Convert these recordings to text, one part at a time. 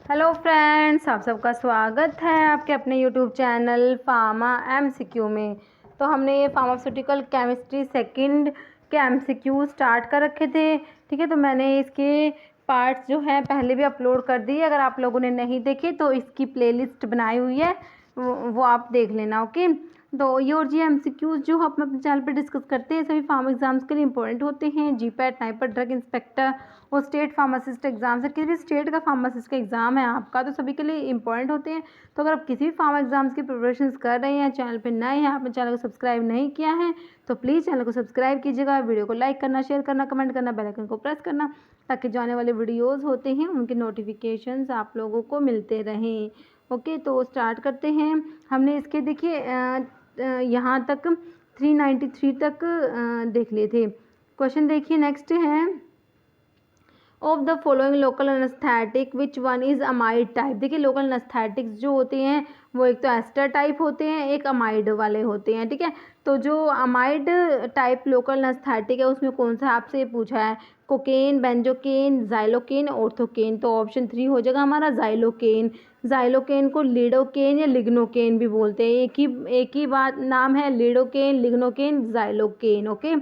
Hello friends, आप सबका स्वागत है आपके अपने यूट्यूब चैनल फार्मा एमसीक्यू में। तो हमने ये फार्मास्यूटिकल केमिस्ट्री सेकंड के एमसीक्यू स्टार्ट कर रखे थे। ठीक है, तो मैंने इसके पार्ट्स जो हैं पहले भी अपलोड कर दिए। अगर आप लोगों ने नहीं देखे तो इसकी प्लेलिस्ट बनाई हुई है, वो आप देख लेना। ओके, तो ये और जी एमसीक्यूज जो हम अपने चैनल पे डिस्कस करते हैं सभी फार्मा एग्जाम्स के लिए इंपॉर्टेंट होते हैं। जीपैट, नाइपर, ड्रग इंस्पेक्टर और स्टेट फार्मासिस्ट एग्जाम से, किसी भी स्टेट का फार्मासिस्ट का एग्जाम है आपका तो सभी के लिए इंपॉर्टेंट होते हैं। तो अगर आप किसी भी फार्मा एग्जाम्स की प्रिपरेशन कर रहे हैं, चैनल पे नए हैं, आपने चैनल को सब्सक्राइब नहीं किया है तो प्लीज़ चैनल को सब्सक्राइब कीजिएगा। वीडियो को लाइक करना, शेयर करना, कमेंट करना, बेल आइकन को प्रेस करना, ताकि जो आने वाले वीडियोज़ होते हैं उनके नोटिफिकेशंस आप लोगों को मिलते रहें। ओके, तो स्टार्ट करते हैं। हमने इसके देखिए यहाँ तक 393 तक देख लिए थे। क्वेश्चन देखिए, नेक्स्ट है of the following local anaesthetic which one is amide type. देखिए, लोकल एनेस्थेटिक्स जो होते हैं वो एक तो एस्टर टाइप होते हैं, एक अमाइड वाले होते हैं। ठीक है, तो जो अमाइड टाइप लोकल एनेस्थेटिक है उसमें कौन सा आपसे पूछा है? Cocaine, benzocaine, xylocaine, orthocaine. तो ऑप्शन 3 हो जाएगा हमारा जाइलोकेन। जाइलोकेन को लिडोकेन या लिग्नोकेन भी बोलते हैं। एक ही बात नाम है, lidocaine, lignocaine, xylocaine. Okay,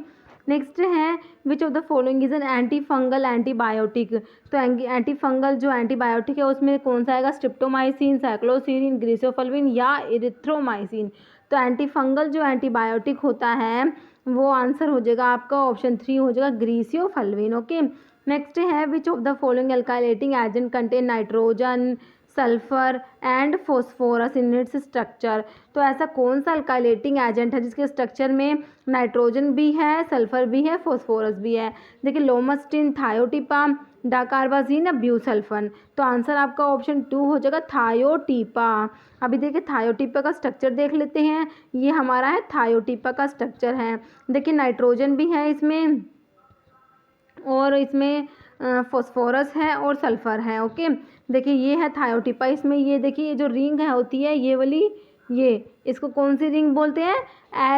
next है which of the following is an anti fungal antibiotic. तो एंटी फंगल जो एंटीबायोटिक है उसमें कौन सा आएगा? स्ट्रिप्टोमाइसिन, साइक्लोसीरिन, ग्रीसियोफल्विन या इरिथ्रोमाइसिन। तो एंटी फंगल जो एंटीबायोटिक होता है वो आंसर हो जाएगा आपका ऑप्शन 3 हो जाएगा, ग्रीसियोफल्विन। ओके, नेक्स्ट है which of the following alkylating agent contain nitrogen, sulphur and phosphorus in its structure. तो ऐसा कौन सा अल्काइलेटिंग एजेंट है जिसके स्ट्रक्चर में नाइट्रोजन भी है, सल्फर भी है, फॉस्फोरस भी है? देखिए, लोमस्टिन, थायोटिपा, डाकार्बाजीन या ब्यूसल्फन। तो आंसर आपका ऑप्शन 2 हो जाएगा, थायोटिपा। अभी देखिए थायोटिपा का स्ट्रक्चर देख लेते हैं। ये हमारा है थायोटिपा का स्ट्रक्चर है। देखिए, नाइट्रोजन भी है इसमें और इसमें फॉस्फोरस है और सल्फर है। ओके, देखिए ये है थायोटिपा। इसमें ये देखिए ये जो रिंग है होती है ये वाली, ये इसको कौन सी रिंग बोलते हैं?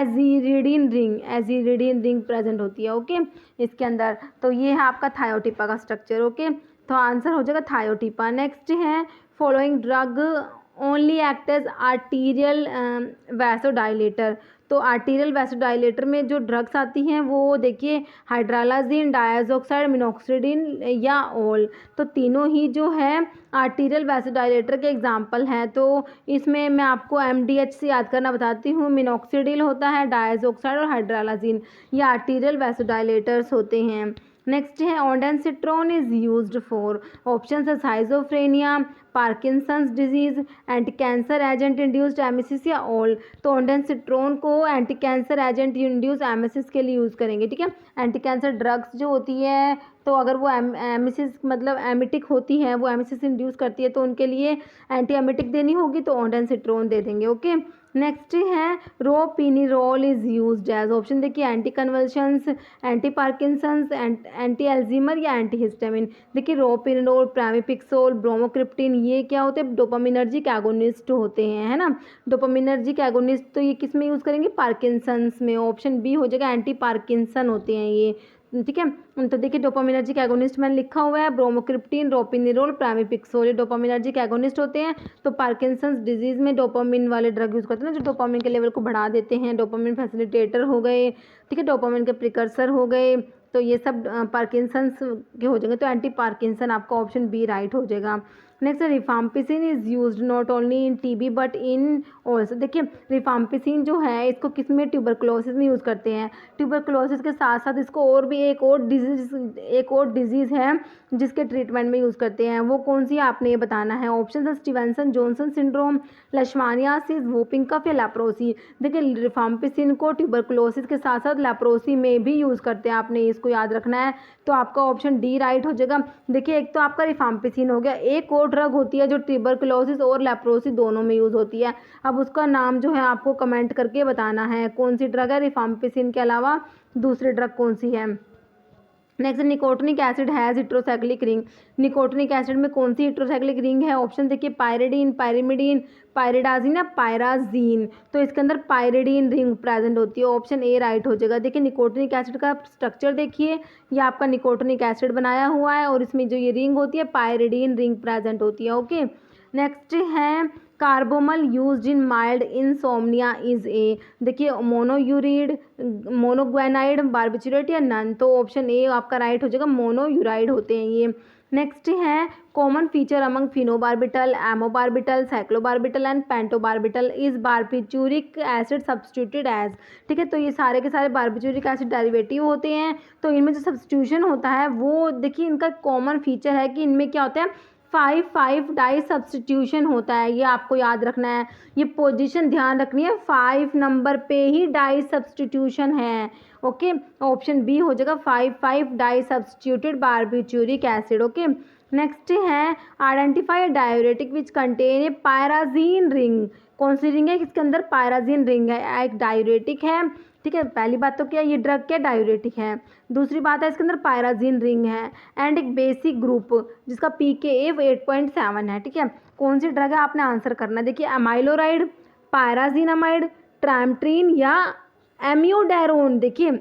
एजीरिडीन रिंग। एजीरिडीन रिंग प्रेजेंट होती है ओके इसके अंदर। तो ये है आपका थायोटिपा का स्ट्रक्चर। ओके, तो आंसर हो जाएगा थायोटिपा। नेक्स्ट है following drug only act as arterial vasodilator. तो आर्टीरियल वैसोडाइलेटर में जो ड्रग्स आती हैं वो देखिए हाइड्रालाजीन, डायजोक्साइड, मिनॉक्सिडिन या ऑल। तो तीनों ही जो है आर्टीरियल वैसोडाइलेटर के एग्जाम्पल हैं। तो इसमें मैं आपको एमडीएच से याद करना बताती हूँ। मिनॉक्सिडिल होता है, डायजोक्साइड और हाइड्रालाजीन ये आर्टीरियल वैसोडाइलेटर्स होते हैं। नेक्स्ट है ondansetron is used for. Option है schizophrenia, Parkinson's disease, anti cancer agent induced emesis या ऑल। तो ऑन्डेंसिट्रोन को anti cancer agent induce emesis के लिए यूज़ करेंगे। ठीक है, एंटी कैंसर ड्रग्स जो होती है तो अगर वो एमिसिस मतलब एमिटिक होती है, वो एमिसिस इंड्यूस करती है तो उनके लिए एंटी एमिटिक देनी होगी तो ऑन्डेंसिट्रोन दे देंगे। ओके, नेक्स्ट है ropinirole is used as. Option देखिए anti convulsions, anti Parkinson's, anti Alzheimer या एंटी हिस्टामिन। देखिए रोपिनिरोल, प्रामिपिक्सोल, ब्रोमोक्रिप्टिन ये क्या होते हैं? डोपामिनर्जिक एगोनिस्ट होते हैं, है ना। डोपामिनर्जिक एगोनिस्ट तो ये किस में यूज़ करेंगे? पार्किंसंस में। ऑप्शन बी हो जाएगा, एंटी पार्किंसन होते हैं ये। ठीक है, तो देखिए डोपामिनर्जिक एगोनिस्ट मैंने लिखा हुआ है, ब्रोमोक्रिप्टिन, रोपिनिरोल, प्रामिपिक्सोल ये डोपामिनर्जिक एगोनिस्ट होते हैं। तो पार्किंसंस डिजीज में डोपामिन वाले ड्रग यूज़ करते हैं ना जो डोपामिन के लेवल को बढ़ा देते हैं। डोपामिन फैसिलिटेटर हो गए, ठीक है, डोपामिन के प्रिकर्सर हो गए। तो ये सब पार्किंसंस के हो जाएंगे। तो एंटी पार्किंसन आपका ऑप्शन बी राइट हो जाएगा। Next rifampicin is used not only in TB but in also. देखिए रिफाम्पिसिन जो है इसको किस में? ट्यूबरकुलोसिस में यूज़ करते हैं। ट्यूबरकुलोसिस के साथ साथ इसको और भी एक और डिजीज़ है जिसके ट्रीटमेंट में यूज़ करते हैं। वो कौन सी आपने ये बताना है। ऑप्शन है स्टीवेंसन जॉनसन सिंड्रोम, लेशमानियासिस, वोपिंग कफ या लेप्रोसी। देखिए रिफाम्पिसिन को ट्यूबरकुलोसिस के साथ साथ लेप्रोसी में भी यूज़ करते हैं, आपने इसको याद रखना है। तो आपका ऑप्शन डी राइट हो जाएगा। देखिए एक तो आपका रिफाम्पिसिन हो गया, एक और ड्रग होती है जो ट्यूबरकुलोसिस और लेप्रोसी दोनों में यूज़ होती है। अब उसका नाम जो है आपको कमेंट करके बताना है कौन सी ड्रग है रिफाम्पिसिन के अलावा दूसरी ड्रग कौन सी है। Next nicotinic acid has heterocyclic ring. Nicotinic acid में कौन सी हिट्रोसाइक्लिक रिंग है? ऑप्शन देखिए पायरिडीन, पायरिमिडीन, पायरिडाजिन या पायराजीन, तो इसके अंदर पायरिडीन रिंग प्रेजेंट होती है। ऑप्शन ए राइट हो जाएगा। देखिए निकोटिनिक एसिड का स्ट्रक्चर देखिए, ये आपका निकोटिनिक एसिड बनाया हुआ है और इसमें जो ये रिंग होती है पायरिडीन रिंग प्रेजेंट होती है। ओके, नेक्स्ट है carbromal used in mild insomnia is a, देखिए मोनोयूरिड, मोनोग्वेनाइड, बारबिचुरेट या नन, तो ऑप्शन ए आपका राइट हो जाएगा, मोनोयूराइड होते हैं ये। नेक्स्ट है common feature among phenobarbital, amobarbital, cyclobarbital and pentobarbital is barbituric acid substituted as, ठीक है, तो ये सारे के सारे बारबिचूरिक एसिड डेरिवेटिव होते हैं। तो इनमें जो सब्स्टिट्यूशन होता है वो देखिए इनका कॉमन फीचर है कि इनमें क्या होता है 5 डाई सब्स्टिट्यूशन होता है, ये आपको याद रखना है, ये पोजीशन ध्यान रखनी है, 5 नंबर पे ही डाई सब्स्टिट्यूशन है। ओके, ऑप्शन बी हो जाएगा 5 di substituted barbituric acid. Okay, next है identify diuretic which contain a pyrazine ring, कौन सी रिंग है, इसके अंदर पायराजीन रिंग है, एक डायूरेटिक है, ठीक है, पहली बात तो क्या ये ड्रग क्या डायूरेटिक है, दूसरी बात है इसके अंदर पायराजीन रिंग है एंड एक बेसिक ग्रुप जिसका pKa 8.7 है, ठीक है, कौन सी ड्रग है आपने आंसर करना है। देखिए अमाइलोराइड, पायराजीनामाइड, ट्रामट्रीन या एम्योडेरोन, देखिए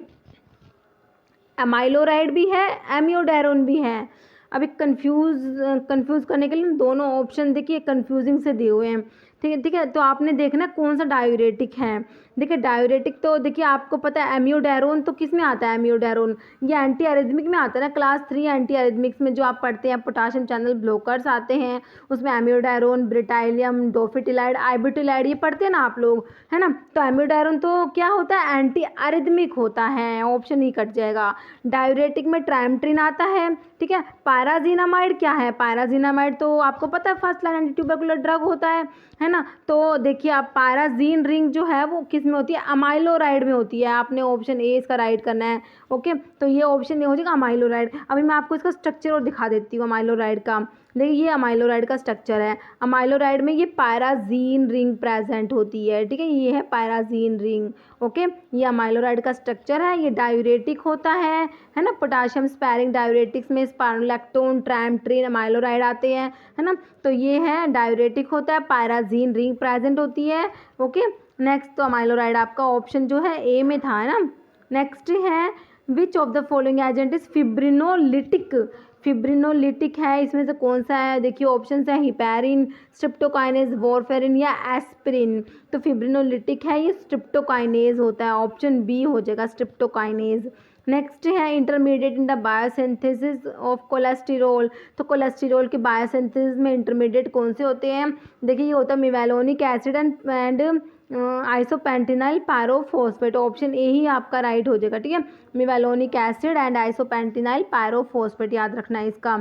अमाइलोराइड भी है, एम्योडेरोन भी है। अभी कंफ्यूज करने के लिए दोनों ऑप्शन देखिए कंफ्यूजिंग से दिए हुए हैं, ठीक है, तो आपने देखना कौन सा डायूरेटिक है। देखिए डायूरेटिक तो देखिए आपको पता है एम्योडेरोन तो किस में आता है, एम्योडेरोन ये एंटी एरिथमिक में आता है ना, क्लास 3 एंटी एरिथमिक्स में जो आप पढ़ते हैं पोटाशियम चैनल ब्लॉकर्स आते हैं उसमें एम्योडेरोन, ब्रिटाइलियम, डोफिटिलाइड, आइबुटिलाइड ये पढ़ते हैं ना आप लोग, है ना, तो एम्योडेरोन तो क्या होता है एंटी एरिथमिक होता है, ऑप्शन ही कट जाएगा। डायूरेटिक में ट्रामट्रिन आता है, ठीक है, पायराजीनामाइड क्या है, पायराजीनामाइड तो आपको पता है first line anti tubercular drug होता है ना, तो देखिए आप पायराजीन रिंग जो है वो किस में होती है, अमाइलोराइड में होती है, आपने ऑप्शन ए इसका राइट करना है। ओके, तो ये ऑप्शन ए हो जाएगा अमाइलोराइड। अभी मैं आपको इसका स्ट्रक्चर और दिखा देती हूँ अमाइलोराइड का, देखिए ये अमाइलोराइड का स्ट्रक्चर है, अमाइलोराइड में ये पायराजीन रिंग प्रेजेंट होती है, ठीक है, ये है पायराजीन रिंग। ओके, ये अमाइलोराइड का स्ट्रक्चर है, ये डायूरेटिक होता है ना, पोटाशियम स्पैरिंग डायूरेटिक्स में स्पाइरोलैक्टोन, ट्रामट्रिन, अमाइलोराइड आते हैं, है ना, तो ये है डायूरेटिक होता है, पायराजीन रिंग प्रेजेंट होती है। ओके, नेक्स्ट तो अमाइलोराइड आपका ऑप्शन जो है ए में था, है ना। नेक्स्ट है which of the following agent is fibrinolytic, fibrinolytic है इसमें से कौन सा है, देखिए ऑप्शन है हिपैरिन, स्ट्रिप्टोकाइनेज, वॉरफेरिन या एस्पिरिन, तो फिब्रिनोलिटिक है ये स्ट्रिप्टोकाइनेज होता है, ऑप्शन बी हो जाएगा स्ट्रिप्टोकाइनेज। नेक्स्ट है intermediate in the biosynthesis of cholesterol, तो कोलेस्टेरॉल के बायोसिंथेसिस में इंटरमीडिएट कौन से होते हैं, देखिए ये होता है mevalonic acid and isopentenyl pyrophosphate, option A ही आपका राइट हो जाएगा, ठीक है, mevalonic acid and isopentenyl pyrophosphate याद रखना है इसका।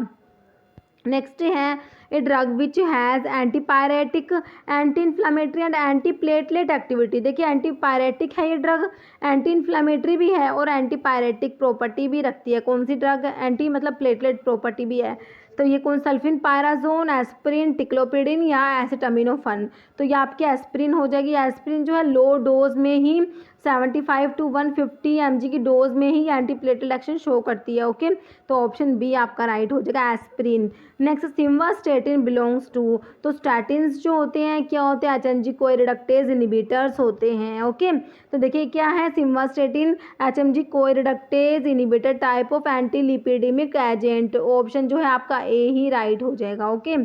नेक्स्ट है a drug which has antipyretic, anti inflammatory and anti platelet activity, देखिए एंटीपायरेटिक है ये ड्रग, एंटी इन्फ्लामेटरी भी है और एंटीपायरेटिक प्रॉपर्टी भी रखती है, कौन सी ड्रग, एंटी मतलब प्लेटलेट प्रॉपर्टी भी है, तो ये कौन सल्फिन पायराजोन, एस्पिरिन, टिक्लोपिडिन या एसिटामिनोफन, तो ये आपकी एस्पिरिन हो जाएगी। एस्पिरिन जो है लो डोज में ही 75 to 150 mg की डोज में ही एंटी प्लेटलेट एक्शन शो करती है। ओके, तो ऑप्शन बी आपका राइट हो जाएगा एस्पिरिन। नेक्स्ट सिम्वास्टेटिन बिलोंग्स टू, तो स्टैटिन्स जो होते हैं क्या होते हैं, HMG कोई रिडक्टेज इनिबिटर्स होते हैं। ओके, तो देखिए क्या है सिम्वास्टेटिन HMG कोई reductase inhibitor type of anti lipidaemic agent, option जो है आपका ए ही राइट हो जाएगा। ओके,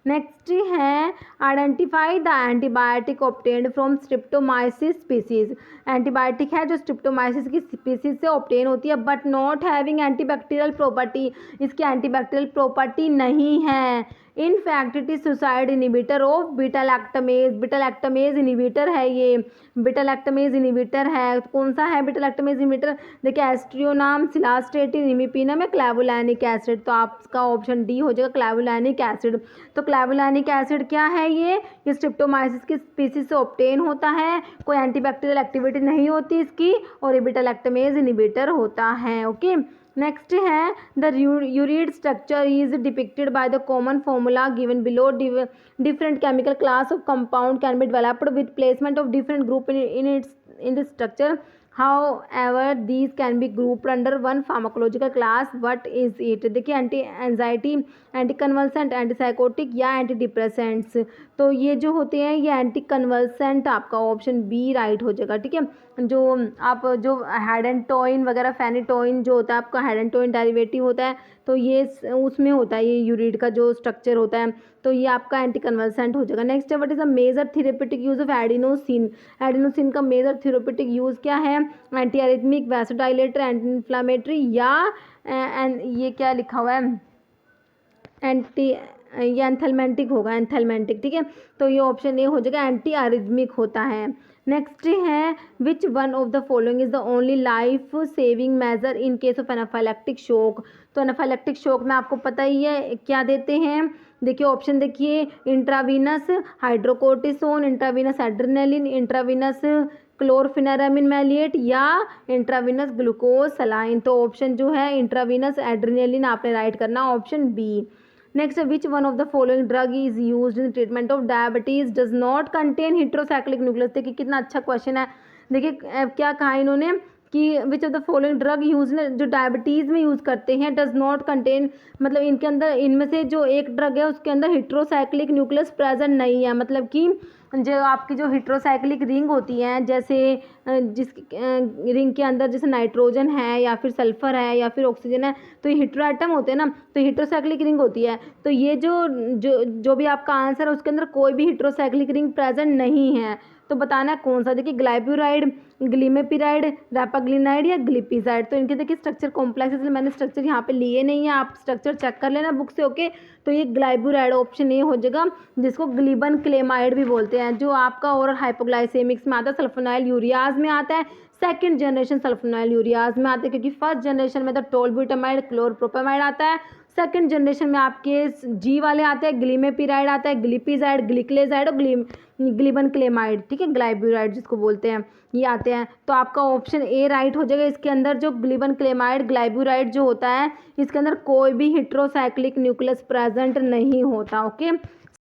नेक्स्ट है identify the antibiotic obtained from स्ट्रिप्टोमाइसिस species, antibiotic है जो स्ट्रिप्टोमाइसिस की स्पीसीज से ऑब्टेन होती है but not having antibacterial property, इसकी एंटीबैक्टीरियल प्रॉपर्टी नहीं है, in fact it is suicide inhibitor of beta lactamase, beta lactamase inhibitor है ये, बीटा लैक्टमेज इनिबिटर है, कौन सा है बीटा लैक्टमेज इनिबिटर, देखिए एस्ट्रियोनाम, सिलास्टेटिन, इमिपीनम या क्लैवुलैनिक एसिड, तो आपका ऑप्शन डी हो जाएगा क्लैवुलैनिक एसिड। तो क्लैवुलैनिक एसिड क्या है, ये स्ट्रिप्टोमाइसिस की स्पीसीज से ऑब्टेन होता है, कोई एंटीबैक्टीरियल एक्टिविटी नहीं होती इसकी और ये बीटा लैक्टमेज इनिबिटर होता है। ओके, नेक्स्ट है the ureide structure is depicted by the common formula given below, different chemical class of compound can be developed with placement of different group in the structure, However, these can be grouped under one pharmacological class. What is it? देखिए, anti anxiety, anti convulsant, anti psychotic या anti depressants. तो ये जो होते हैं ये anti convulsant, आपका option B right हो जाएगा। ठीक है, जो आप जो हेडेंटोइन वगैरह, फेनिटोइन जो होता है आपका हेडेंटोइन डेरिवेटिव होता है, तो ये उसमें होता है, ये यूरिड का जो स्ट्रक्चर होता है, तो ये आपका एंटी कन्वल्सेंट हो जाएगा। नेक्स्ट है, what is the major therapeutic use of adenosine. Adenosine का मेजर थेरेपेटिक यूज क्या है? Anti arrhythmic, vasodilator, anti inflammatory या ये क्या लिखा हुआ है, एंटी, ये एंथेलमेंटिक होगा, एंथेलमेंटिक। ठीक है, तो ये ऑप्शन ए हो जाएगा, एंटी अरिथमिक होता है। नेक्स्ट है, which one of the following is the only life saving measure in case of anaphylactic shock. तो एनाफाइलेक्टिक शॉक में आपको पता ही है क्या देते हैं। देखिए ऑप्शन देखिए, intravenous hydrocortisone, intravenous adrenaline, intravenous chlorpheniramine maleate या इंट्रावीनस ग्लूकोज सलाइन। तो ऑप्शन जो है इंट्रावीनस एड्रेनालिन आपने राइट करना, option B. Next, which one of the following drug is used in treatment of diabetes does not contain heterocyclic nucleus. देखिए कितना अच्छा question है। देखिए क्या कहा इन्होंने कि विच of the following drug use, जो डायबिटीज़ में यूज़ करते हैं, डज नॉट कंटेन, मतलब इनके अंदर, इनमें से जो एक ड्रग है उसके अंदर हेटेरोसाइक्लिक न्यूक्लियस प्रेजेंट नहीं है। मतलब कि जो आपकी जो हेटेरोसाइक्लिक रिंग होती हैं, जैसे जिस रिंग के अंदर जैसे नाइट्रोजन है या फिर सल्फर है या फिर ऑक्सीजन है, तो ये हेटेरो एटम होते हैं ना, तो हेटेरोसाइक्लिक रिंग होती है। तो ये जो भी आपका आंसर है उसके अंदर कोई भी हेटेरोसाइक्लिक रिंग प्रेजेंट नहीं है। तो बताना है कौन सा। देखिए ग्लाइब्यूराइड, ग्लिमेपिराइड, रैपाग्लिनाइड या ग्लिपिजाइड। तो इनके देखिए स्ट्रक्चर कॉम्प्लेक्स, इसलिए मैंने स्ट्रक्चर यहाँ पे लिए नहीं है, आप स्ट्रक्चर चेक कर लेना बुक से। ओके, तो ये ग्लाइब्यूराइड ऑप्शन ए हो जाएगा, जिसको ग्लिबन क्लेमाइड भी बोलते हैं, जो आपका ओरल हाइपोग्लाइसेमिक्स में आता है, सल्फोनाइल यूरियाज में आता है, सेकंड जनरेशन सल्फोनाइल यूरियाज में आता है, क्योंकि फर्स्ट जनरेशन में तो टोलब्यूटामाइड, क्लोरप्रोपामाइड आता है, सेकंड जनरेशन में आपके जी वाले आते हैं, ग्लिमेपिराइड आता है, ग्लिपिजाइड, ग्लिक्लेजाइड और ग्लिबन क्लेमाइड। ठीक है, ग्लाइब्यूराइड जिसको बोलते हैं, ये आते हैं। तो आपका ऑप्शन ए राइट हो जाएगा। इसके अंदर जो ग्लिबन क्लेमाइड, ग्लाइब्यूराइड जो होता है, इसके अंदर कोई भी हेटेरोसाइक्लिक न्यूक्लियस प्रेजेंट नहीं होता। ओके,